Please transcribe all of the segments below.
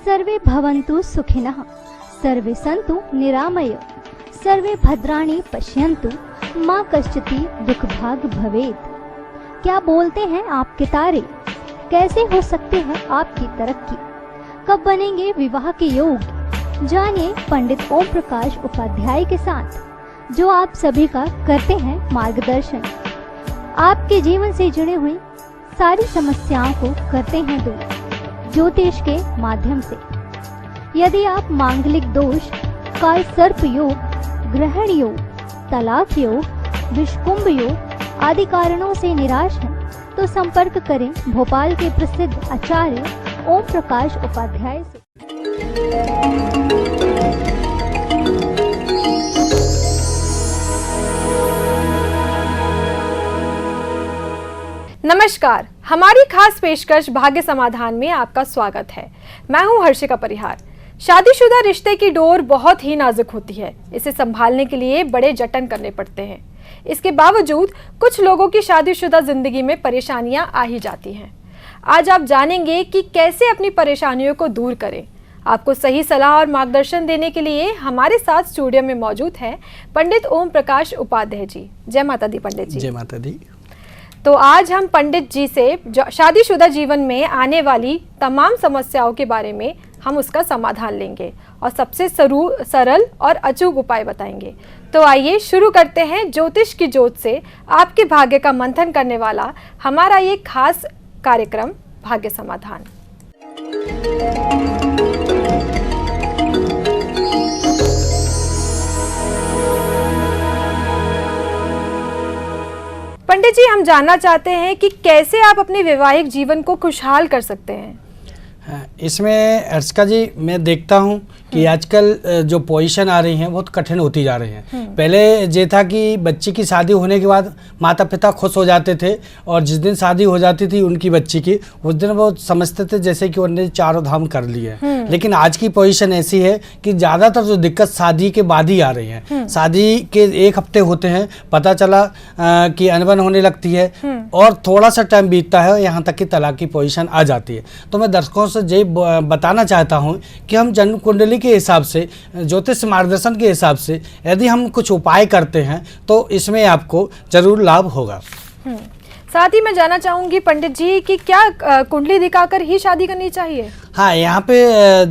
सर्वे भवन्तु सुखिनः, सर्वे सन्तु निरामय, सर्वे भद्राणि पश्यन्तु, माँ कश्चित् दुःखभाग् भवेत्। क्या बोलते हैं आपके तारे, कैसे हो सकते हैं आपकी तरक्की, कब बनेंगे विवाह के योग? जानिए पंडित ओम प्रकाश उपाध्याय के साथ, जो आप सभी का करते हैं मार्गदर्शन। आपके जीवन से जुड़े हुए सारी समस्याओं को करते हैं दूर ज्योतिष के माध्यम से। यदि आप मांगलिक दोष, काल सर्प योग, ग्रहण योग, तलाक योग, विषकुंभ योग आदि कारणों से निराश हैं, तो संपर्क करें भोपाल के प्रसिद्ध आचार्य ओम प्रकाश उपाध्याय से। नमस्कार, हमारी खास पेशकश भाग्य समाधान में आपका स्वागत है। मैं हूं हर्षिका परिहार। शादीशुदा रिश्ते की डोर बहुत ही नाजुक होती है। इसे संभालने के लिए बड़े जतन करने पड़ते हैं। इसके बावजूद कुछ लोगों की शादीशुदा जिंदगी में परेशानियां आ ही जाती हैं। आज आप जानेंगे कि कैसे अपनी परेशानियों को दूर करें। आपको सही सलाह और मार्गदर्शन देने के लिए हमारे साथ स्टूडियो में मौजूद हैं पंडित ओम प्रकाश उपाध्याय जी। जय माता दी पंडित जी। जय माता दी। तो आज हम पंडित जी से शादीशुदा जीवन में आने वाली तमाम समस्याओं के बारे में हम उसका समाधान लेंगे और सबसे सरल और अचूक उपाय बताएंगे। तो आइए शुरू करते हैं ज्योतिष की ज्योत से आपके भाग्य का मंथन करने वाला हमारा ये खास कार्यक्रम भाग्य समाधान। पंडित जी, हम जानना चाहते हैं कि कैसे आप अपने वैवाहिक जीवन को खुशहाल कर सकते हैं। इसमें अर्चका जी, मैं देखता हूँ कि आजकल जो पोजीशन आ रही हैं बहुत कठिन होती जा रही हैं। पहले ये था कि बच्ची की शादी होने के बाद माता पिता खुश हो जाते थे और जिस दिन शादी हो जाती थी उनकी बच्ची की, उस दिन वो समझते थे जैसे कि उन्होंने चारों धाम कर लिए हैं। लेकिन आज की पोजीशन ऐसी है कि ज़्यादातर जो दिक्कत शादी के बाद ही आ रही हैं। शादी के 1 हफ्ते होते हैं, पता चला कि अनबन होने लगती है और थोड़ा सा टाइम बीतता है, यहाँ तक कि तलाक की पोजीशन आ जाती है। तो मैं दर्शकों से ये बताना चाहता हूँ कि हम जन्म कुंडली के हिसाब से, ज्योतिष मार्गदर्शन के हिसाब से यदि हम कुछ उपाय करते हैं तो इसमें आपको जरूर लाभ होगा। साथ ही मैं जानना चाहूंगी पंडित जी कि क्या कुंडली दिखाकर ही शादी करनी चाहिए? हाँ, यहाँ पे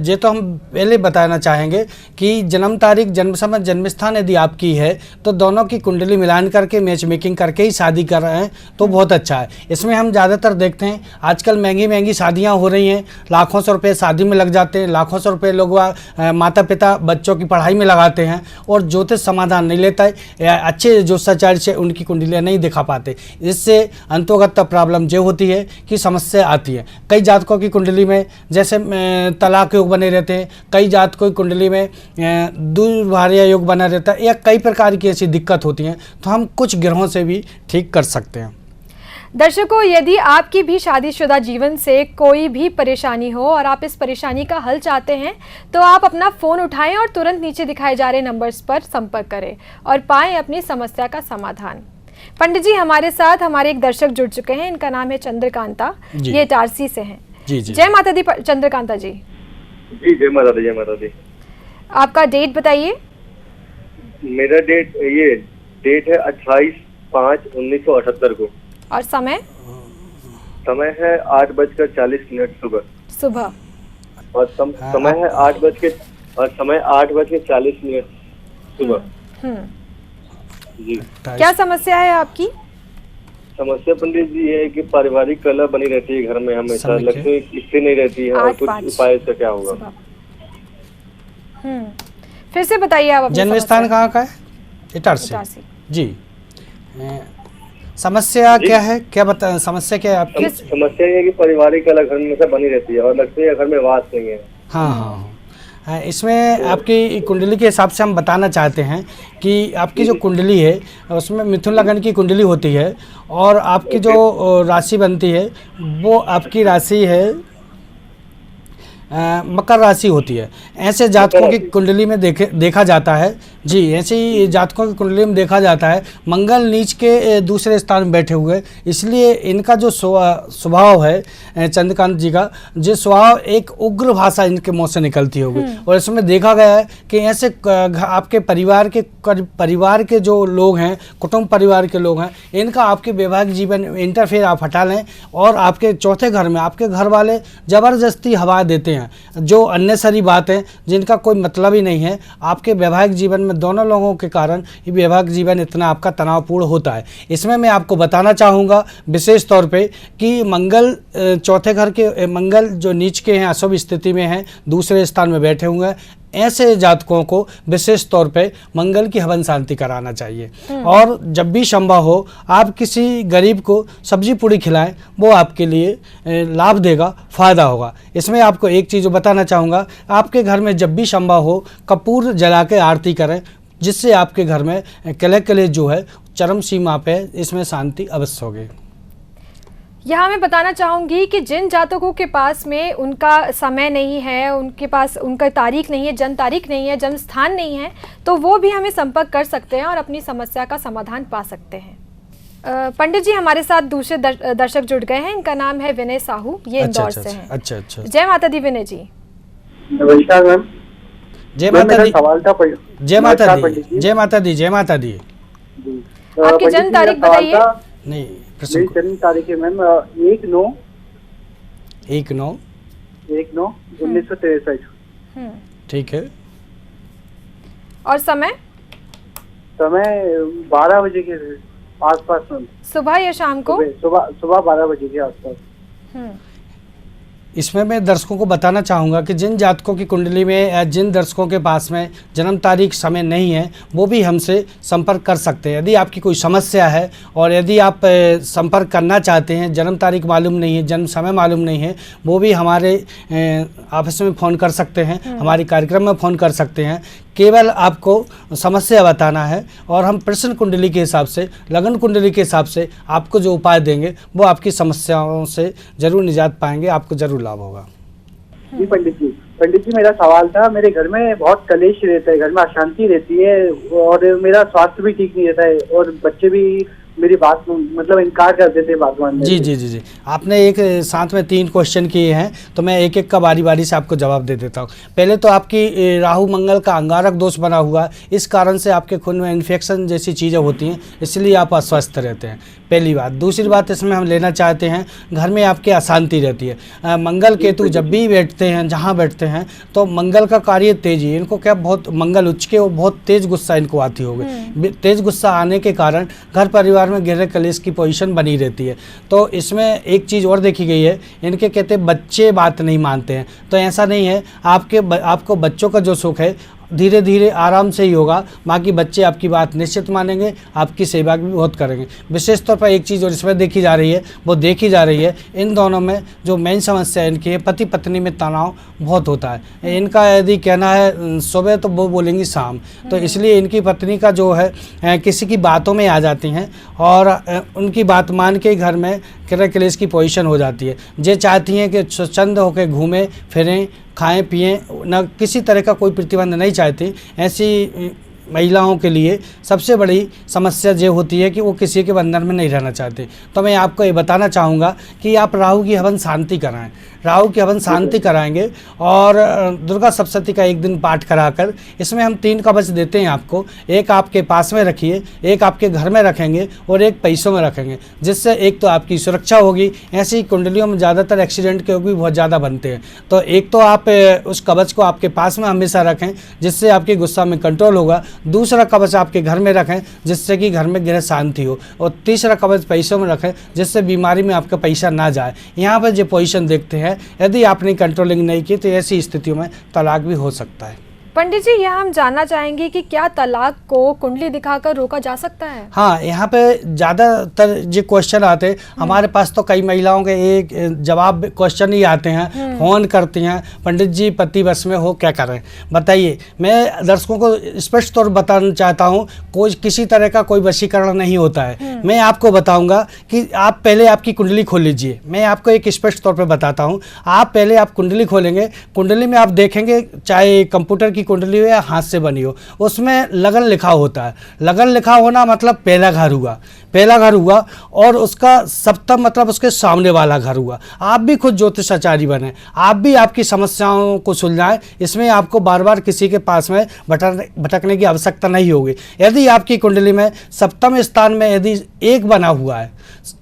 ये तो हम पहले बताना चाहेंगे कि जन्म तारीख, जन्म समय, जन्म स्थान यदि आपकी है तो दोनों की कुंडली मिलान करके मैच मेकिंग करके ही शादी कर रहे हैं तो बहुत अच्छा है। इसमें हम ज़्यादातर देखते हैं आजकल महंगी महंगी शादियाँ हो रही हैं, लाखों से रुपये शादी में लग जाते हैं, लाखों से रुपये लोग माता पिता बच्चों की पढ़ाई में लगाते हैं और ज्योतिष समाधान नहीं लेता है। अच्छे ज्योतिषाचार्य से उनकी कुंडलियाँ नहीं दिखा पाते। इससे अंतोगत प्रॉब्लम जो होती है कि समस्या आती है। कई जातकों की कुंडली में जैसे तलाक योग बने रहते हैं, कई जातकों की कुंडली में दुर्भार्या योग बना रहता है, या कई प्रकार की ऐसी दिक्कत होती हैं, तो हम कुछ ग्रहों से भी ठीक कर सकते हैं। दर्शकों, यदि आपकी भी शादीशुदा जीवन से कोई भी परेशानी हो और आप इस परेशानी का हल चाहते हैं तो आप अपना फ़ोन उठाएं और तुरंत नीचे दिखाए जा रहे नंबर्स पर संपर्क करें और पाएं अपनी समस्या का समाधान। पंडित जी, हमारे साथ हमारे एक दर्शक जुड़ चुके हैं। इनका नाम है चंद्रकांता, ये इटारसी से हैं। जी जी। जय माता दी चंद्रकांता जी। जी जय माता दी। जय माता दी। आपका डेट बताइए। मेरा डेट है 28/5/1978 को। और समय? समय है 8:40 सुबह। और समय है 8:40 सुबह। जी। क्या समस्या है आपकी? समस्या पंडित जी ये है कि पारिवारिक कलह बनी रहती है घर में, हमेशा लक्ष्मी स्थिर नहीं रहती है और कुछ उपाय से क्या होगा? फिर से बताइए आप। जन्म स्थान कहाँ का है? इटारसी। जी। समस्या क्या है, क्या बता, समस्या क्या है आपकी? समस्या ये है कि पारिवारिक कलह घर में हमेशा बनी रहती है और लक्ष्मी घर में वास नहीं है। हाँ हाँ। इसमें आपकी कुंडली के हिसाब से हम बताना चाहते हैं कि आपकी जो कुंडली है उसमें मिथुन लगन की कुंडली होती है और आपकी जो राशि बनती है वो आपकी राशि है मकर राशि होती है। ऐसे जातकों की कुंडली में देखा जाता है जी, ऐसे ही जातकों की कुंडली में देखा जाता है मंगल नीच के दूसरे स्थान में बैठे हुए, इसलिए इनका जो स्वभाव है चंद्रकांत जी का, जो स्वभाव एक उग्र भाषा इनके मुंह से निकलती होगी। और इसमें देखा गया है कि ऐसे आपके परिवार के जो लोग हैं, कुटुंब परिवार के लोग हैं, इनका आपके वैवाहिक जीवन इंटरफेयर आप हटा लें और आपके चौथे घर में आपके घर वाले ज़बरदस्ती हवा देते हैं, जो अननेसरी बात है जिनका कोई मतलब ही नहीं है। आपके वैवाहिक जीवन में दोनों लोगों के कारण ये वैवाहिक जीवन इतना आपका तनावपूर्ण होता है। इसमें मैं आपको बताना चाहूँगा विशेष तौर पे कि मंगल चौथे घर के मंगल जो नीच के हैं, अशुभ स्थिति में हैं, दूसरे स्थान में बैठे हुए हैं, ऐसे जातकों को विशेष तौर पे मंगल की हवन शांति कराना चाहिए। और जब भी संभव हो आप किसी गरीब को सब्जी पूड़ी खिलाएं, वो आपके लिए लाभ देगा, फायदा होगा। इसमें आपको एक चीज़ बताना चाहूँगा, आपके घर में जब भी संभव हो कपूर जला के आरती करें, जिससे आपके घर में कलह कलेश जो है चरम सीमा पे, इसमें शांति अवश्य होगी। यहाँ मैं बताना चाहूँगी कि जिन जातकों के पास में उनका समय नहीं है, उनके पास उनका तारीख नहीं है, जन्म तारीख नहीं है, जन्म स्थान नहीं है, तो वो भी हमें संपर्क कर सकते हैं और अपनी समस्या का समाधान पा सकते हैं। पंडित जी हमारे साथ दूसरे दर्शक जुड़ गए हैं, इनका नाम है विनय साहू, ये इंदौर से हैं। अच्छा। जय माता दी विनय जी। नमस्कार मैम। जय माता दी। सवाल था जय माता दी। जय माता दी। जय माता दी। आपकी जन्म तारीख बताइए। नहीं, मेरी जन्म तारीख है मैम 1/9/1963। ठीक है। और समय 12 बजे के आसपास। सुबह या शाम को? सुबह 12 बजे के आसपास। इसमें मैं दर्शकों को बताना चाहूँगा कि जिन जातकों की कुंडली में, जिन दर्शकों के पास में जन्म तारीख समय नहीं है, वो भी हमसे संपर्क कर सकते हैं। यदि आपकी कोई समस्या है और यदि आप संपर्क करना चाहते हैं, जन्म तारीख मालूम नहीं है, जन्म समय मालूम नहीं है, वो भी हमारे ऑफिस में फ़ोन कर सकते हैं, हमारे कार्यक्रम में फ़ोन कर सकते हैं। केवल आपको समस्या बताना है और हम प्रश्न कुंडली के हिसाब से, लगन कुंडली के हिसाब से आपको जो उपाय देंगे वो आपकी समस्याओं से ज़रूर निजात पाएंगे, आपको ज़रूर लाभ होगा। जी पंडित जी मेरा सवाल था, मेरे घर में बहुत कलेश रहता है, घर में अशांति रहती है और मेरा स्वास्थ्य भी ठीक नहीं रहता है और बच्चे भी मेरी बात मतलब इनकार कर देते हैं बात मानने से। जी। आपने एक साथ में 3 क्वेश्चन किए हैं, तो मैं एक एक का बारी बारी से आपको जवाब दे देता हूँ। पहले तो आपकी राहु मंगल का अंगारक दोष बना हुआ है, इस कारण से आपके खून में इन्फेक्शन जैसी चीज़ें होती हैं, इसलिए आप अस्वस्थ रहते हैं, पहली बात। दूसरी बात इसमें हम लेना चाहते हैं, घर में आपके अशांति रहती है। मंगल केतु जब भी बैठते हैं, जहाँ बैठते हैं, तो मंगल का कार्य तेजी, इनको क्या बहुत मंगल उच्च के, वो बहुत तेज़ गुस्सा इनको आती होगी। तेज़ गुस्सा आने के कारण घर परिवार में गहरे कलेश की पोजीशन बनी रहती है। तो इसमें एक चीज़ और देखी गई है, इनके कहते बच्चे बात नहीं मानते हैं, तो ऐसा नहीं है। आपको बच्चों का जो सुख है धीरे धीरे आराम से ही होगा, बाकी बच्चे आपकी बात निश्चित मानेंगे, आपकी सेवा भी बहुत करेंगे। विशेष तौर पर एक चीज़ और इसमें देखी जा रही है, इन दोनों में जो मेन समस्या इनकी है, पति पत्नी में तनाव बहुत होता है। इनका यदि कहना है सुबह तो वो बोलेंगी शाम, तो इसलिए इनकी पत्नी का जो है किसी की बातों में आ जाती हैं और उनकी बात मान के घर में किरा कलेश की पोजीशन हो जाती है। ये चाहती हैं कि स्वच्छंद होकर घूमें फिरें, खाएं पिएं, न किसी तरह का कोई प्रतिबंध नहीं चाहती। ऐसी महिलाओं के लिए सबसे बड़ी समस्या ये होती है कि वो किसी के बंधन में नहीं रहना चाहते। तो मैं आपको ये बताना चाहूँगा कि आप राहु की हवन शांति कराएं, राहु की हवन शांति कराएंगे और दुर्गा सप्तशती का एक दिन पाठ कराकर, इसमें हम 3 कवच देते हैं आपको। एक आपके पास में रखिए, एक आपके घर में रखेंगे और एक पैसों में रखेंगे, जिससे एक तो आपकी सुरक्षा होगी। ऐसी कुंडलियों में ज़्यादातर एक्सीडेंट के भी बहुत ज़्यादा बनते हैं, तो एक तो आप उस कवच को आपके पास में हमेशा रखें, जिससे आपके गुस्सा में कंट्रोल होगा। दूसरा कवच आपके घर में रखें, जिससे कि घर में गृह शांति हो। और तीसरा कवच पैसों में रखें, जिससे बीमारी में आपका पैसा ना जाए। यहाँ पर जो पोजीशन देखते हैं, यदि आपने कंट्रोलिंग नहीं की तो ऐसी स्थितियों में तलाक भी हो सकता है। पंडित जी, यहाँ हम जानना चाहेंगे कि क्या तलाक को कुंडली दिखाकर रोका जा सकता है? हाँ, यहाँ पे ज़्यादातर जो क्वेश्चन आते हैं हमारे पास, तो कई महिलाओं के एक जवाब क्वेश्चन ही आते हैं, फोन करती हैं, पंडित जी पति वश में हो, क्या करें बताइए। मैं दर्शकों को स्पष्ट तौर पर बताना चाहता हूँ, कोई किसी तरह का कोई वशीकरण नहीं होता है। मैं आपको बताऊंगा कि आप पहले आपकी कुंडली खोल लीजिए। मैं आपको एक स्पष्ट तौर पर बताता हूँ। आप पहले आप कुंडली खोलेंगे, कुंडली में आप देखेंगे, चाहे कंप्यूटर की कुंडली हो या हाथ से बनी हो, उसमें लगन लिखा होता है। लगन लिखा होना मतलब पहला घर हुआ, पहला घर हुआ, और उसका सप्तम मतलब उसके सामने वाला घर हुआ। आप भी खुद ज्योतिषाचार्य बने, आप भी आपकी समस्याओं को सुलझाएं। इसमें आपको बार बार किसी के पास में भटकने की आवश्यकता नहीं होगी। यदि आपकी कुंडली में सप्तम स्थान में यदि एक बना हुआ है,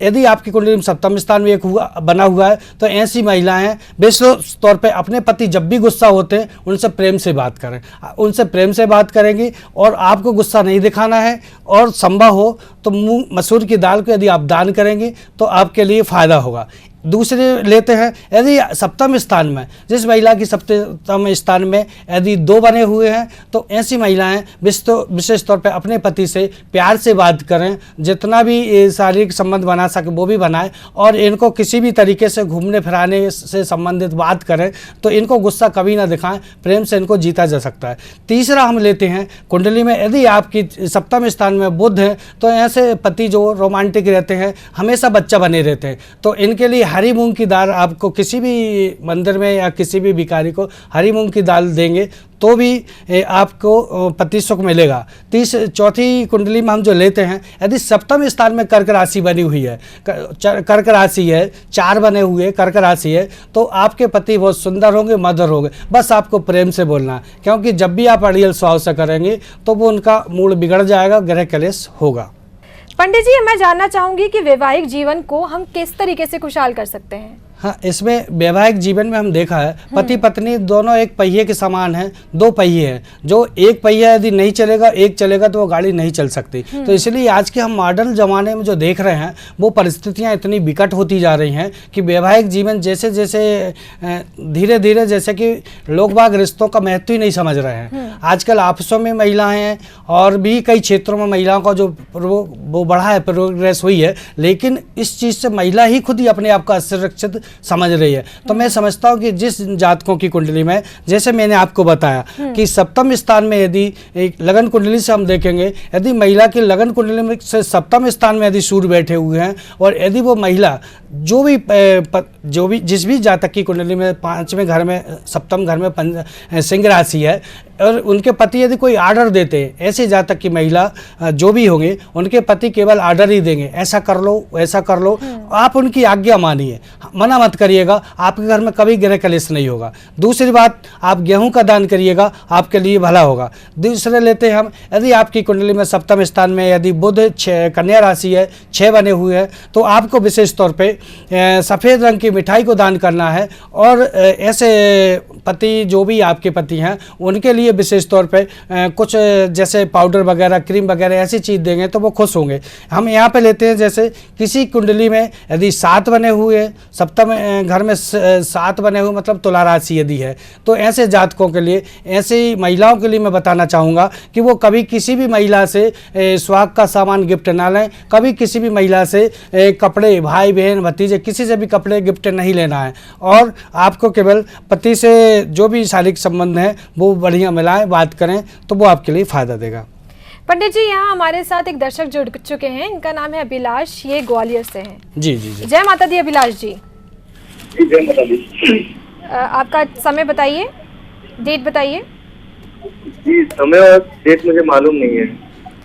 यदि आपकी कुंडली में सप्तम स्थान में एक बना हुआ है, तो ऐसी महिलाएं विशेष तौर पे अपने पति जब भी गुस्सा होते हैं उनसे प्रेम से बात करें। उनसे प्रेम से बात करेंगी और आपको गुस्सा नहीं दिखाना है, और संभव हो तो मूंग मसूर की दाल को यदि आप दान करेंगी तो आपके लिए फायदा होगा। दूसरे लेते हैं, यदि सप्तम स्थान में, जिस महिला की सप्तम स्थान में यदि 2 बने हुए हैं, तो ऐसी महिलाएं विशेष तौर पर अपने पति से प्यार से बात करें। जितना भी शारीरिक संबंध बना सके वो भी बनाएं, और इनको किसी भी तरीके से घूमने फिराने से संबंधित बात करें तो इनको गुस्सा कभी ना दिखाएं, प्रेम से इनको जीता जा सकता है। तीसरा हम लेते हैं, कुंडली में यदि आपकी सप्तम स्थान में बुध है, तो ऐसे पति जो रोमांटिक रहते हैं, हमेशा बच्चा बने रहते हैं, तो इनके लिए हरी मूंग की दाल, आपको किसी भी मंदिर में या किसी भी भिखारी को हरी मूंग की दाल देंगे तो भी आपको पति सुख मिलेगा। चौथी कुंडली में हम जो लेते हैं, यदि सप्तम स्थान में कर्क राशि बनी हुई है, कर्क राशि है, 4 बने हुए कर्क राशि है, तो आपके पति बहुत सुंदर होंगे, मधुर होंगे। बस आपको प्रेम से बोलना, क्योंकि जब भी आप अड़ियल स्वभाव से करेंगे तो वो उनका मूड बिगड़ जाएगा, ग्रह कलेश होगा। पंडित जी, मैं जानना चाहूंगी कि वैवाहिक जीवन को हम किस तरीके से खुशहाल कर सकते हैं? हाँ, इसमें वैवाहिक जीवन में हम देखा है पति पत्नी दोनों एक पहिए के समान हैं, 2 पहिए हैं। जो एक पहिया यदि नहीं चलेगा, एक चलेगा, तो वो गाड़ी नहीं चल सकती। तो इसलिए आज के हम मॉडर्न ज़माने में जो देख रहे हैं, वो परिस्थितियाँ इतनी विकट होती जा रही हैं कि वैवाहिक जीवन जैसे जैसे धीरे धीरे, जैसे कि लोग बाग रिश्तों का महत्व ही नहीं समझ रहे हैं। आजकल आपसों में महिलाएँ हैं, और भी कई क्षेत्रों में महिलाओं का जो वो बढ़ा है, प्रोग्रेस हुई है, लेकिन इस चीज़ से महिला ही खुद ही अपने आप को असुरक्षित समझ रही है। तो मैं समझता हूँ कि जिस जातकों की कुंडली में, जैसे मैंने आपको बताया कि सप्तम स्थान में यदि एक लगन कुंडली से हम देखेंगे, यदि महिला की लगन कुंडली में से सप्तम स्थान में यदि सूर्य बैठे हुए हैं, और यदि वो महिला जो भी जिस भी जातक की कुंडली में 5वें घर में, सप्तम घर में सिंह राशि है, और उनके पति यदि कोई आर्डर देते हैं, ऐसे जातक की महिला जो भी होंगे, उनके पति केवल आर्डर ही देंगे, ऐसा कर लो, ऐसा कर लो। आप उनकी आज्ञा मानिए, मना मत करिएगा, आपके घर में कभी ग्रह कलेश नहीं होगा। दूसरी बात, आप गेहूं का दान करिएगा, आपके लिए भला होगा। दूसरे लेते हैं हम, यदि आपकी कुंडली में सप्तम स्थान में यदि बुध कन्या राशि है, 6 बने हुए हैं, तो आपको विशेष तौर पे सफ़ेद रंग की मिठाई को दान करना है। और ऐसे पति जो भी आपके पति हैं, उनके लिए विशेष तौर पे कुछ जैसे पाउडर वगैरह, क्रीम वगैरह ऐसी चीज़ देंगे तो वो खुश होंगे। हम यहाँ पे लेते हैं, जैसे किसी कुंडली में यदि 7 बने हुए, सप्तम घर में 7 बने हुए, मतलब तुला राशि यदि है, तो ऐसे जातकों के लिए, ऐसी महिलाओं के लिए मैं बताना चाहूँगा कि वो कभी किसी भी महिला से सुहाग का सामान गिफ्ट ना लें। कभी किसी भी महिला से कपड़े, भाई बहन भतीजे, किसी से भी कपड़े गिफ्ट नहीं लेना है। और आपको केवल पति से जो भी शारीरिक संबंध है वो बढ़िया मिलाएं, बात करें, तो वो आपके लिए फ़ायदा देगा। पंडित जी, यहाँ हमारे साथ एक दर्शक जुड़ चुके हैं, इनका नाम है अभिलाष, ये ग्वालियर से हैं। जी जी जी, जय माता दी अभिलाष जी। जय माता दी। आपका समय बताइए, डेट बताइए। जी, समय और डेट मुझे मालूम नहीं है।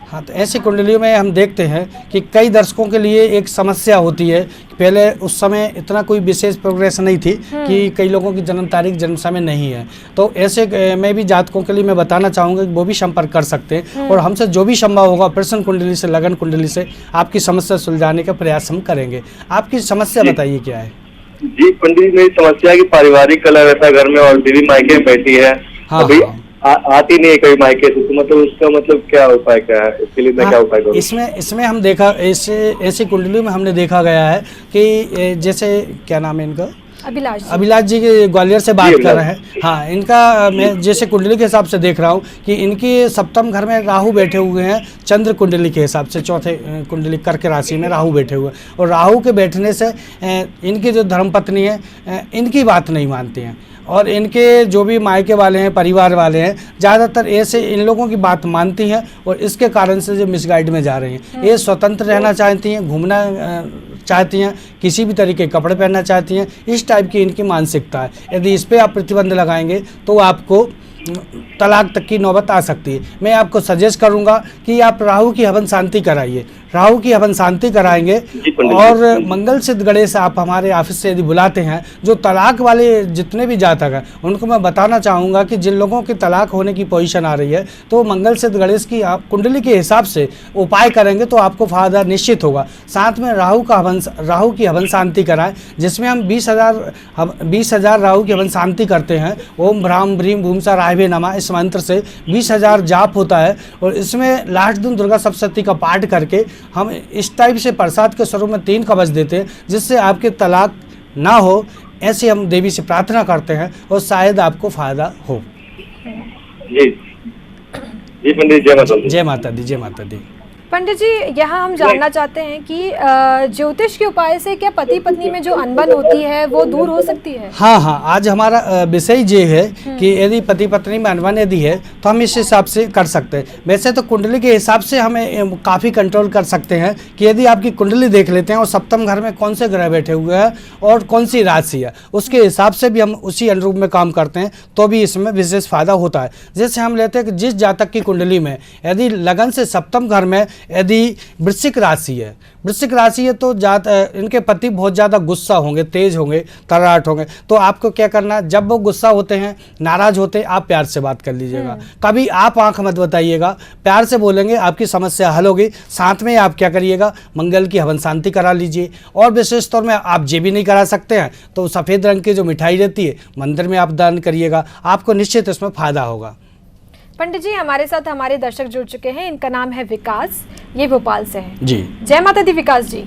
हाँ, तो ऐसी कुंडलियों में हम देखते हैं कि कई दर्शकों के लिए एक समस्या होती है। पहले उस समय इतना कोई विशेष प्रोग्रेस नहीं थी कि कई लोगों की जन्म तारीख, जन्म समय नहीं है। तो ऐसे में भी जातकों के लिए मैं बताना चाहूँगा कि वो भी संपर्क कर सकते हैं, और हमसे जो भी संभव होगा प्रश्न कुंडली से, लगन कुंडली से आपकी समस्या सुलझाने का प्रयास हम करेंगे। आपकी समस्या बताइए क्या है? जी पंडित, मेरी समस्या है कि पारिवारिक कलह रहता है घर में, और दीदी मायके में बैठी है। हाँ, अभी हाँ। आती नहीं है कभी मायके से, तो मतलब उसका मतलब क्या उपाय क्या है, इसके लिए मैं क्या उपाय करूँ? इसमें हम देखा, ऐसी कुंडली में हमने देखा गया है कि जैसे क्या नाम है इनका, अभिलाष जी ग्वालियर से बात कर रहे हैं। हाँ, इनका मैं जैसे कुंडली के हिसाब से देख रहा हूँ कि इनकी सप्तम घर में राहु बैठे हुए हैं, चंद्र कुंडली के हिसाब से चौथे कुंडली कर्क राशि में राहु बैठे हुए हैं, और राहु के बैठने से इनकी जो धर्मपत्नी है इनकी बात नहीं मानती हैं, और इनके जो भी मायके वाले हैं, परिवार वाले हैं, ज़्यादातर ऐसे इन लोगों की बात मानती हैं, और इसके कारण से जो मिसगाइड में जा रही हैं। ये स्वतंत्र रहना चाहती हैं, घूमना चाहती हैं, किसी भी तरीके के कपड़े पहनना चाहती हैं, इस टाइप की इनकी मानसिकता है। यदि इस पर आप प्रतिबंध लगाएंगे तो आपको तलाक तक की नौबत आ सकती है। मैं आपको सजेस्ट करूंगा कि आप राहु की हवन शांति कराइए। राहु की हवन शांति कराएंगे, और मंगल सिद्ध गणेश आप हमारे ऑफिस से यदि बुलाते हैं, जो तलाक वाले जितने भी जातक हैं उनको मैं बताना चाहूँगा कि जिन लोगों की तलाक होने की पोजीशन आ रही है, तो मंगल सिद्ध गणेश की आप कुंडली के हिसाब से उपाय करेंगे तो आपको फायदा निश्चित होगा। साथ में राहु की हवन शांति कराएं, जिसमें हम 20,000 राहु की हवन शांति करते हैं। ओम भ्राम भ्रीम भूमसा राहवे नमः इस मंत्र से 20,000 जाप होता है, और इसमें लास्ट दिन दुर्गा सप्तशती का पाठ करके हम इस टाइप से प्रसाद के स्वरूप में 3 कवच देते हैं, जिससे आपके तलाक ना हो। ऐसे हम देवी से प्रार्थना करते हैं, और शायद आपको फायदा हो। जी पंडित, जय माता दी। जय माता दी, जय माता दी। पंडित जी, यहाँ हम जानना चाहते हैं कि ज्योतिष के उपाय से क्या पति पत्नी में जो अनबन होती है वो दूर हो सकती है? हाँ, आज हमारा विषय ये है कि यदि पति पत्नी में अनबन यदि है तो हम इस हिसाब से कर सकते हैं। वैसे तो कुंडली के हिसाब से हमें काफ़ी कंट्रोल कर सकते हैं कि यदि आपकी कुंडली देख लेते हैं और सप्तम घर में कौन से ग्रह बैठे हुए हैं और कौन सी राशि है, उसके हिसाब से भी हम उसी अनुरूप में काम करते हैं, तो भी इसमें विशेष फायदा होता है। जैसे हम लेते हैं कि जिस जातक की कुंडली में यदि लगन से सप्तम घर में यदि वृश्चिक राशि है तो इनके पति बहुत ज़्यादा गुस्सा होंगे, तेज होंगे, तराट होंगे। तो आपको क्या करना है, जब वो गुस्सा होते हैं, नाराज होते हैं, आप प्यार से बात कर लीजिएगा। कभी आप आंख मत बताइएगा, प्यार से बोलेंगे, आपकी समस्या हल होगी। साथ में आप क्या करिएगा, मंगल की हवन शांति करा लीजिए। और विशेष तौर में आप ये भी नहीं करा सकते हैं तो सफ़ेद रंग की जो मिठाई रहती है मंदिर में आप दान करिएगा, आपको निश्चित इसमें फ़ायदा होगा। पंडित जी, हमारे साथ हमारे दर्शक जुड़ चुके हैं। इनका नाम है विकास, ये भोपाल से हैं। जी, जय माता दी विकास जी।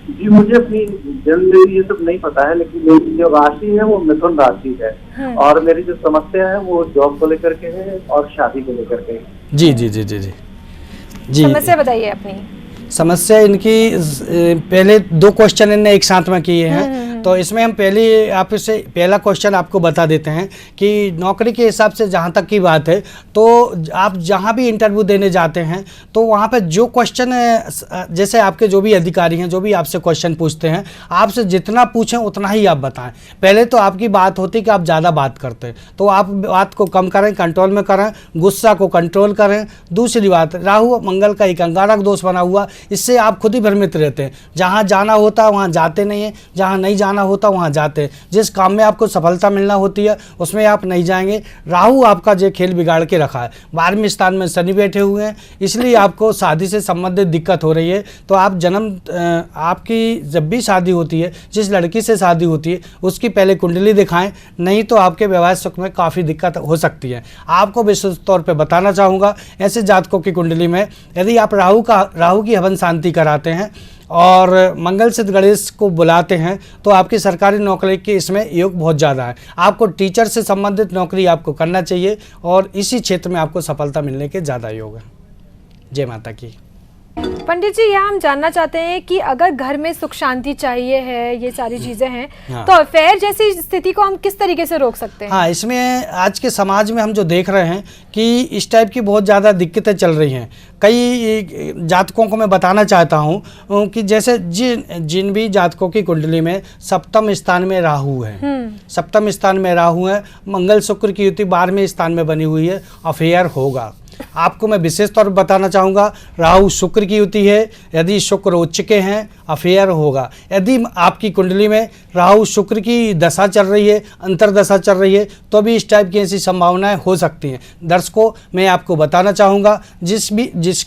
जी, मुझे अपनी जन्म ये सब नहीं पता है, लेकिन मेरी जो राशि है वो मिथुन राशि है, और मेरी जो समस्या है वो जॉब को लेकर के है और शादी को लेकर के। जी जी जी जी जी जी, समस्या बताइए अपनी। समस्या इनकी पहले 2 क्वेश्चन इनने एक साथ में किए हैं, तो इसमें हम पहला क्वेश्चन आपको बता देते हैं कि नौकरी के हिसाब से जहाँ तक की बात है, तो आप जहाँ भी इंटरव्यू देने जाते हैं तो वहाँ पे जो क्वेश्चन जैसे आपके जो भी अधिकारी हैं, जो भी आपसे क्वेश्चन पूछते हैं, आपसे जितना पूछें उतना ही आप बताएं। पहले तो आपकी बात होती कि आप ज़्यादा बात करते हैं, तो आप बात को कम करें, कंट्रोल में करें, गुस्सा को कंट्रोल करें। दूसरी बात, राहु मंगल का एक अंगारक दोष बना हुआ, इससे आप खुद ही भ्रमित रहते हैं। जहाँ जाना होता है वहाँ जाते नहीं हैं, जहाँ नहीं जाना होता वहाँ जाते हैं। जिस काम में आपको सफलता मिलना होती है उसमें आप नहीं जाएंगे। राहु आपका जो खेल बिगाड़ के रखा है। 12वें स्थान में शनि बैठे हुए हैं, इसलिए आपको शादी से संबंधित दिक्कत हो रही है। तो आप आपकी जब भी शादी होती है, जिस लड़की से शादी होती है उसकी पहले कुंडली दिखाएं, नहीं तो आपके वैवाहिक सुख में काफ़ी दिक्कत हो सकती है। आपको विशेष तौर पर बताना चाहूँगा, ऐसे जातकों की कुंडली में यदि आप राहु की हवन शांति कराते हैं और मंगल सिद्ध गणेश को बुलाते हैं तो आपकी सरकारी नौकरी के इसमें योग बहुत ज़्यादा है। आपको टीचर से संबंधित नौकरी आपको करना चाहिए और इसी क्षेत्र में आपको सफलता मिलने के ज़्यादा योग है। जय माता की। पंडित जी, यहाँ हम जानना चाहते हैं कि अगर घर में सुख शांति चाहिए है, ये सारी चीजें हैं, हाँ। तो अफेयर जैसी स्थिति को हम किस तरीके से रोक सकते हैं? हाँ, इसमें आज के समाज में हम जो देख रहे हैं कि इस टाइप की बहुत ज़्यादा दिक्कतें चल रही हैं। कई जातकों को मैं बताना चाहता हूँ कि जैसे जिन भी जातकों की कुंडली में सप्तम स्थान में राहु है, सप्तम स्थान में राहु है, मंगल शुक्र की युति 12वें स्थान में बनी हुई है, अफेयर होगा। आपको मैं विशेष तौर पर बताना चाहूँगा, राहु शुक्र की युति है, यदि शुक्र उच्च के हैं अफेयर होगा। यदि आपकी कुंडली में राहु शुक्र की दशा चल रही है, अंतरदशा चल रही है, तो भी इस टाइप की ऐसी संभावनाएं हो सकती हैं। दर्शकों, मैं आपको बताना चाहूँगा, जिस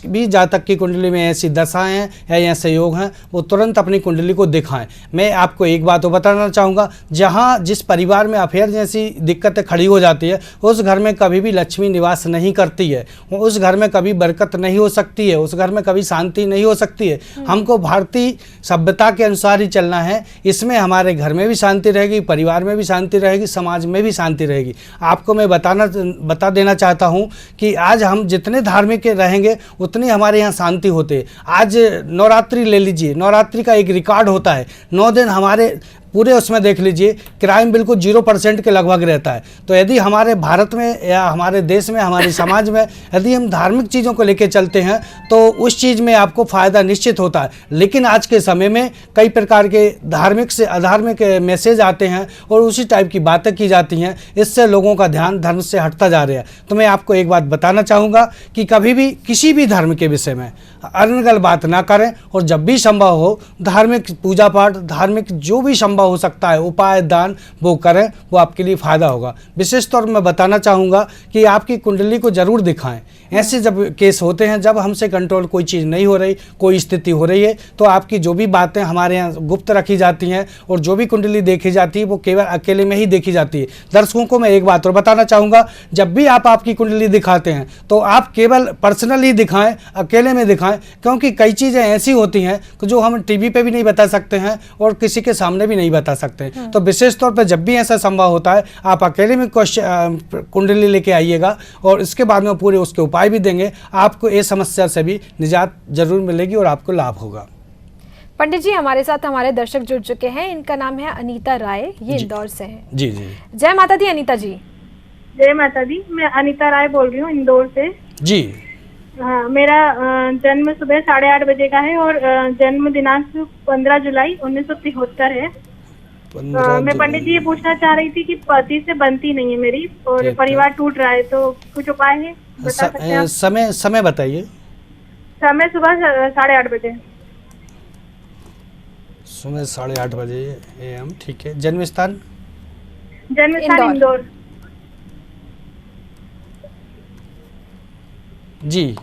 भी जातक की कुंडली में ऐसी दशाएं हैं या ऐसे योग हैं, वो तुरंत अपनी कुंडली को दिखाएं। मैं आपको एक बात बताना चाहूँगा, जहाँ जिस परिवार में अफेयर जैसी दिक्कतें खड़ी हो जाती है, उस घर में कभी भी लक्ष्मी निवास नहीं करती है, उस घर में कभी बरकत नहीं हो सकती है, उस घर में कभी शांति नहीं हो सकती है। हमको भारतीय सभ्यता के अनुसार ही चलना है। इसमें हमारे घर में भी शांति रहेगी, परिवार में भी शांति रहेगी, समाज में भी शांति रहेगी। आपको मैं बता देना चाहता हूँ कि आज हम जितने धार्मिक रहेंगे उतनी हमारे यहाँ शांति होती है। आज नवरात्रि ले लीजिए, नवरात्रि का एक रिकॉर्ड होता है, 9 दिन हमारे पूरे उसमें देख लीजिए क्राइम बिल्कुल 0% के लगभग रहता है। तो यदि हमारे भारत में या हमारे देश में, हमारे समाज में यदि हम धार्मिक चीज़ों को लेकर चलते हैं तो उस चीज़ में आपको फ़ायदा निश्चित होता है। लेकिन आज के समय में कई प्रकार के धार्मिक से अधार्मिक मैसेज आते हैं और उसी टाइप की बातें की जाती हैं, इससे लोगों का ध्यान धर्म से हटता जा रहा है। तो मैं आपको एक बात बताना चाहूँगा कि कभी भी किसी भी धर्म के विषय में अनर्गल बात ना करें और जब भी संभव हो धार्मिक पूजा पाठ, धार्मिक जो भी संभव हो सकता है उपाय दान वो करें, वो आपके लिए फ़ायदा होगा। विशेष तौर पर मैं बताना चाहूँगा कि आपकी कुंडली को ज़रूर दिखाएं। ऐसे जब केस होते हैं, जब हमसे कंट्रोल कोई चीज़ नहीं हो रही, कोई स्थिति हो रही है, तो आपकी जो भी बातें हमारे यहाँ गुप्त रखी जाती हैं और जो भी कुंडली देखी जाती है वो केवल अकेले में ही देखी जाती है। दर्शकों को मैं एक बात और बताना चाहूँगा, जब भी आप आपकी कुंडली दिखाते हैं तो आप केवल पर्सनली दिखाएं, अकेले में दिखाएं, क्योंकि कई चीज़ें ऐसी होती हैं जो हम टीवी पे भी नहीं बता सकते हैं और किसी के सामने भी नहीं बता सकते हैं। तो विशेष तौर पर जब भी ऐसा संभव होता है आप अकेले में कुंडली लेके आइएगा और इसके बाद में पूरे उसके उपाय भी देंगे। आपको इस समस्या से भी निजात जरूर मिलेगी और आपको लाभ होगा। पंडित जी, हमारे साथ हमारे दर्शक जुड़ चुके हैं। इनका नाम है अनीता राय, ये इंदौर से हैं। जी जी, जय माता दी अनीता जी। जय माता दी, मैं अनीता राय बोल रही हूँ इंदौर से। जी हाँ, मेरा जन्म सुबह 8:30 बजे का है और जन्म दिनांक 15 जुलाई 1973 है। मैं पंडित जी ये पूछना चाह रही थी कि पति से बनती नहीं है मेरी और परिवार टूट रहा है, तो कुछ उपाय है बता सकते हैं आप? समय बताइए। समय सुबह 8:30 बजे। सुबह 8:30 बजे AM, ठीक है। जन्म स्थान? जन्म स्थान इंदौर। जी,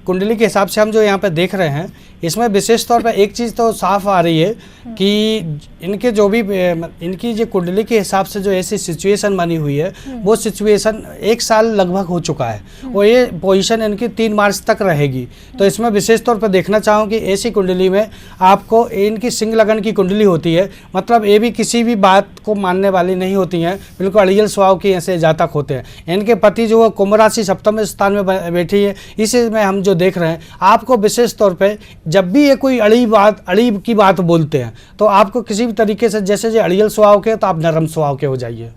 कुंडली के हिसाब से हम जो यहाँ पे देख रहे हैं इसमें विशेष तौर पर एक चीज़ तो साफ आ रही है कि इनके जो भी इनकी जो कुंडली के हिसाब से जो ऐसी सिचुएशन बनी हुई है वो सिचुएशन 1 साल लगभग हो चुका है और ये पोजीशन इनकी 3 मार्च तक रहेगी। तो इसमें विशेष तौर पर देखना चाहूँ कि ऐसी कुंडली में आपको, इनकी सिंह लगन की कुंडली होती है, मतलब ये भी किसी भी बात को मानने वाली नहीं होती हैं, बिल्कुल अड़ियल स्वभाव के ऐसे जातक होते हैं। इनके पति जो है कुंभ राशि सप्तम स्थान में बैठी है। इसी में हम जो देख रहे हैं, आपको विशेष तौर पर जब भी ये कोई अड़ी की बात बोलते हैं तो आपको किसी भी तरीके से, जैसे जो अड़ियल स्वभाव के तो आप नरम स्वभाव के हो जाइए,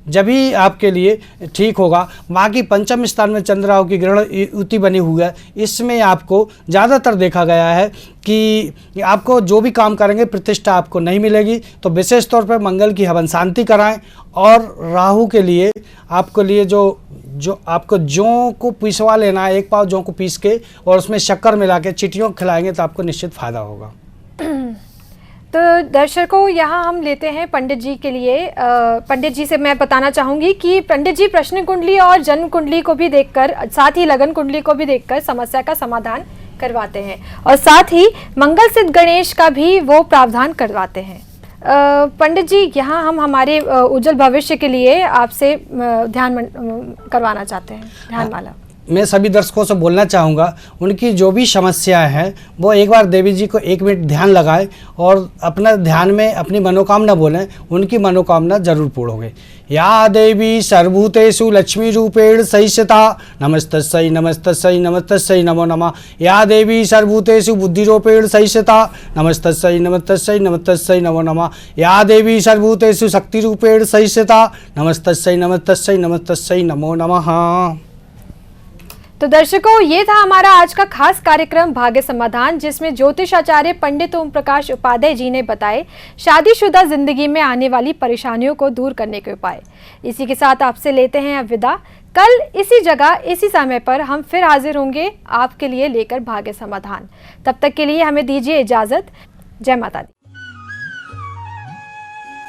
जब भी आपके लिए ठीक होगा। बाकी पंचम स्थान में चंद्र राहु की ग्रहण युति बनी हुई है, इसमें आपको ज़्यादातर देखा गया है कि आपको जो भी काम करेंगे प्रतिष्ठा आपको नहीं मिलेगी। तो विशेष तौर पर मंगल की हवन शांति कराएं और राहु के लिए आपको लिए जो आपको जौ को पिसवा लेना है, 1 पाव जौ को पीस के और उसमें शक्कर मिला के चिटियों खिलाएंगे तो आपको निश्चित फायदा होगा। तो दर्शकों, यहाँ हम लेते हैं पंडित जी के लिए। पंडित जी से मैं बताना चाहूँगी कि पंडित जी प्रश्न कुंडली और जन्म कुंडली को भी देखकर, साथ ही लगन कुंडली को भी देखकर समस्या का समाधान करवाते हैं और साथ ही मंगल सिद्ध गणेश का भी वो प्रावधान करवाते हैं। पंडित जी, यहाँ हम हमारे उज्जवल भविष्य के लिए आपसे ध्यान करवाना चाहते हैं, ध्यानमाला। मैं सभी दर्शकों से बोलना चाहूँगा, उनकी जो भी समस्या है वो एक बार देवी जी को 1 मिनट ध्यान लगाएं और अपना ध्यान में अपनी मनोकामना बोलें, उनकी मनोकामना जरूर पूर्ण होगी। या देवी सर्वभूतेषु लक्ष्मी रूपेण संस्थिता नमस्तस्यै नमस्तस्यै नमस्तस्यै नमो नमः। या देवी सर्वभूतेषु बुद्धिरूपेण संस्थिता नमस्तस्यै नमस्तस्यै नमस्तस्यै नमो नमः। या देवी सर्वभूतेषु शक्तिरूपेण संस्थिता नमस्तस्यै नमस्तस्यै नमस्तस्यै नमो नमः। तो दर्शकों, ये था हमारा आज का खास कार्यक्रम भाग्य समाधान, जिसमें ज्योतिषाचार्य पंडित ओम प्रकाश उपाध्याय जी ने बताए शादीशुदा जिंदगी में आने वाली परेशानियों को दूर करने के उपाय। इसी के साथ आपसे लेते हैं अब विदा। कल इसी जगह इसी समय पर हम फिर हाजिर होंगे आपके लिए लेकर भाग्य समाधान। तब तक के लिए हमें दीजिए इजाजत। जय माता दी।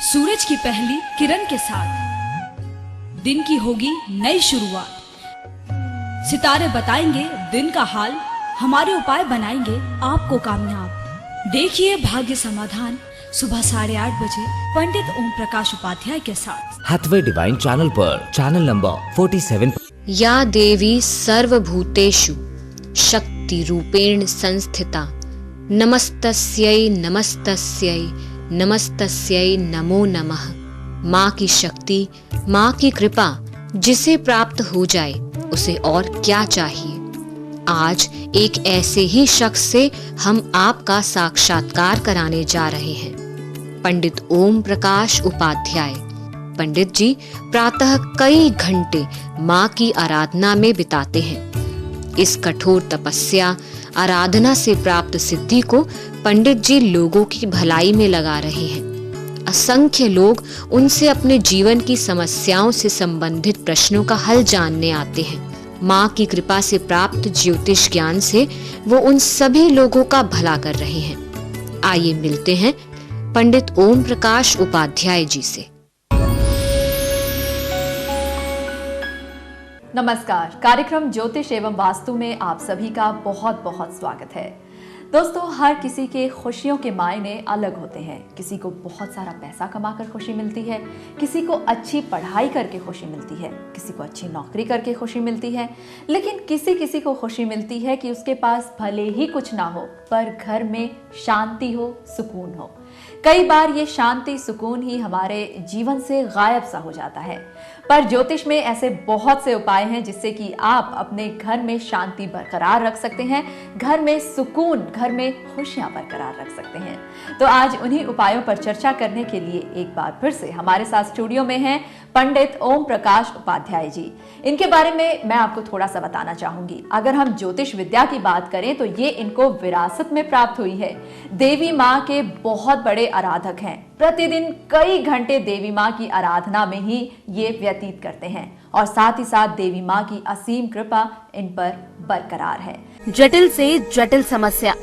सूरज की पहली किरण के साथ दिन की होगी नई शुरुआत। सितारे बताएंगे दिन का हाल, हमारे उपाय बनाएंगे आपको कामयाब। देखिए भाग्य समाधान सुबह 8:30 बजे पंडित ओम प्रकाश उपाध्याय के साथ हाथवे डिवाइन चैनल पर, चैनल नंबर 47। या देवी सर्वभूतेषु शक्ति रूपेण संस्थिता नमस्तस्यै नमस्तस्यै नमस्तस्यै नमो नमः। माँ की शक्ति, माँ की कृपा जिसे प्राप्त हो जाए उसे और क्या चाहिए। आज एक ऐसे ही शख्स से हम आपका साक्षात्कार कराने जा रहे हैं, पंडित ओम प्रकाश उपाध्याय। पंडित जी प्रातः कई घंटे माँ की आराधना में बिताते हैं। इस कठोर तपस्या आराधना से प्राप्त सिद्धि को पंडित जी लोगों की भलाई में लगा रहे हैं। असंख्य लोग उनसे अपने जीवन की समस्याओं से संबंधित प्रश्नों का हल जानने आते हैं। माँ की कृपा से प्राप्त ज्योतिष ज्ञान से वो उन सभी लोगों का भला कर रहे हैं। आइए मिलते हैं पंडित ओम प्रकाश उपाध्याय जी से। नमस्कार, कार्यक्रम ज्योतिष एवं वास्तु में आप सभी का बहुत बहुत स्वागत है। दोस्तों, हर किसी के खुशियों के मायने अलग होते हैं। किसी को बहुत सारा पैसा कमाकर खुशी मिलती है, किसी को अच्छी पढ़ाई करके खुशी मिलती है, किसी को अच्छी नौकरी करके खुशी मिलती है, लेकिन किसी किसी को खुशी मिलती है कि उसके पास भले ही कुछ ना हो पर घर में शांति हो, सुकून हो। कई बार ये शांति सुकून ही हमारे जीवन से गायब सा हो जाता है, पर ज्योतिष में ऐसे बहुत से उपाय हैं जिससे कि आप अपने घर में शांति बरकरार रख सकते हैं, घर में सुकून, घर में खुशियां बरकरार रख सकते हैं। तो आज उन्हीं उपायों पर चर्चा करने के लिए एक बार फिर से हमारे साथ स्टूडियो में हैं पंडित ओम प्रकाश उपाध्याय जी। इनके बारे में मैं आपको थोड़ा सा बताना चाहूंगी। अगर हम ज्योतिष विद्या की बात करें तो ये इनको विरासत में प्राप्त हुई है। देवी माँ के बहुत बड़े आराधक हैं। प्रतिदिन कई घंटे देवी माँ की आराधना में ही ये व्यतीत करते हैं और साथ ही साथ देवी माँ की असीम कृपा इन पर बरकरार है। जटिल से जटिल समस्या,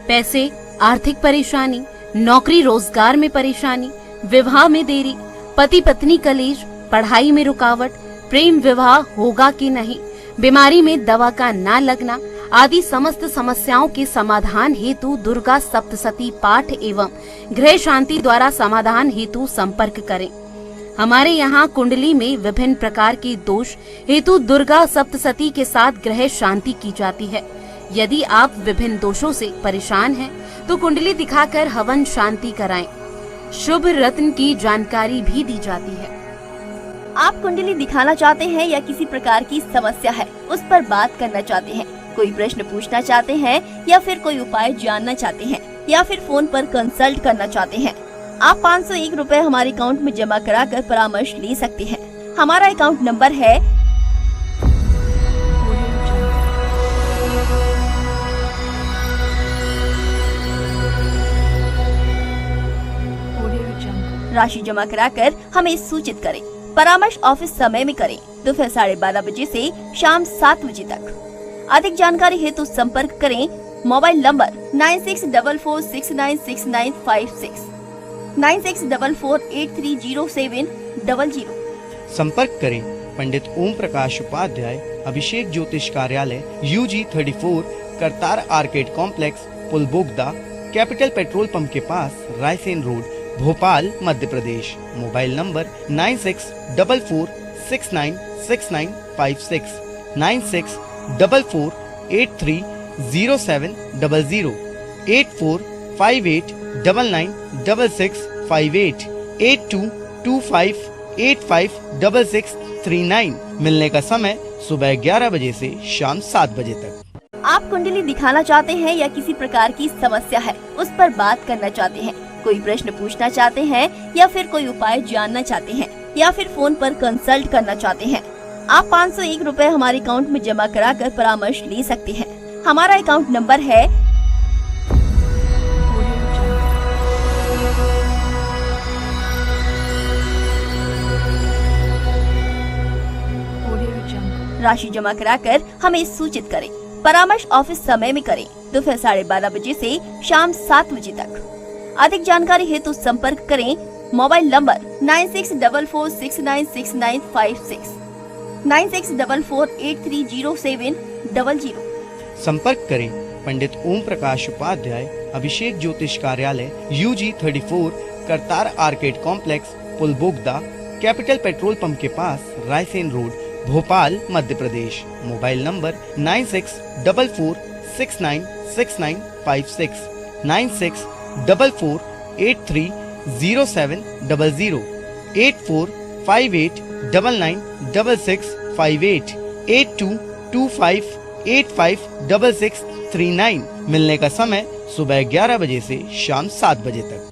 पैसे, आर्थिक परेशानी, नौकरी रोजगार में परेशानी, विवाह में देरी, पति पत्नी कलेश, पढ़ाई में रुकावट, प्रेम विवाह होगा कि नहीं, बीमारी में दवा का ना लगना आदि समस्त समस्याओं के समाधान हेतु दुर्गा सप्तशती पाठ एवं गृह शांति द्वारा समाधान हेतु संपर्क करें। हमारे यहाँ कुंडली में विभिन्न प्रकार के दोष हेतु दुर्गा सप्तशती के साथ गृह शांति की जाती है। यदि आप विभिन्न दोषों से परेशान हैं तो कुंडली दिखाकर हवन शांति कराएं। शुभ रत्न की जानकारी भी दी जाती है। आप कुंडली दिखाना चाहते हैं या किसी प्रकार की समस्या है उस पर बात करना चाहते हैं, कोई प्रश्न पूछना चाहते हैं या फिर कोई उपाय जानना चाहते हैं या फिर फोन पर कंसल्ट करना चाहते हैं, आप 501 रुपए हमारे अकाउंट में जमा कराकर परामर्श ले सकते हैं। हमारा अकाउंट नंबर है राशि जमा कराकर हमें सूचित करें। परामर्श ऑफिस समय में करें, दोपहर 12:30 बजे से शाम 7 बजे तक। अधिक जानकारी हेतु संपर्क करें मोबाइल नंबर 9644696956, 9644830700। संपर्क करें पंडित ओम प्रकाश उपाध्याय, अभिषेक ज्योतिष कार्यालय, UG 34, Kartar arcade complex, Pul Bogda, capital petrol pump के पास, Raisen road, Bhopal, Madhya Pradesh. Mobile number 9644696956, 9644830700, 8458996658, 8225856639। मिलने का समय सुबह 11 बजे से शाम 7 बजे तक। आप कुंडली दिखाना चाहते हैं या किसी प्रकार की समस्या है उस पर बात करना चाहते हैं, कोई प्रश्न पूछना चाहते हैं या फिर कोई उपाय जानना चाहते हैं या फिर फोन पर कंसल्ट करना चाहते हैं, आप 501 रुपए हमारे अकाउंट में जमा कराकर परामर्श ले सकते हैं। हमारा अकाउंट नंबर है राशि जमा कराकर हमें सूचित करें। परामर्श ऑफिस समय में करें, दोपहर 12:30 बजे से शाम 7 बजे तक। अधिक जानकारी हेतु संपर्क करें मोबाइल नंबर 9644696956, 9644830700। संपर्क करें पंडित ओम प्रकाश उपाध्याय, अभिषेक ज्योतिष कार्यालय, UG 34, Kartar arcade complex, Pul Bogda, capital petrol pump के पास, Raisen road, Bhopal, Madhya Pradesh. Mobile number 696956 9644830700 8458996658 8225856639। मिलने का समय सुबह 11 बजे से शाम 7 बजे तक।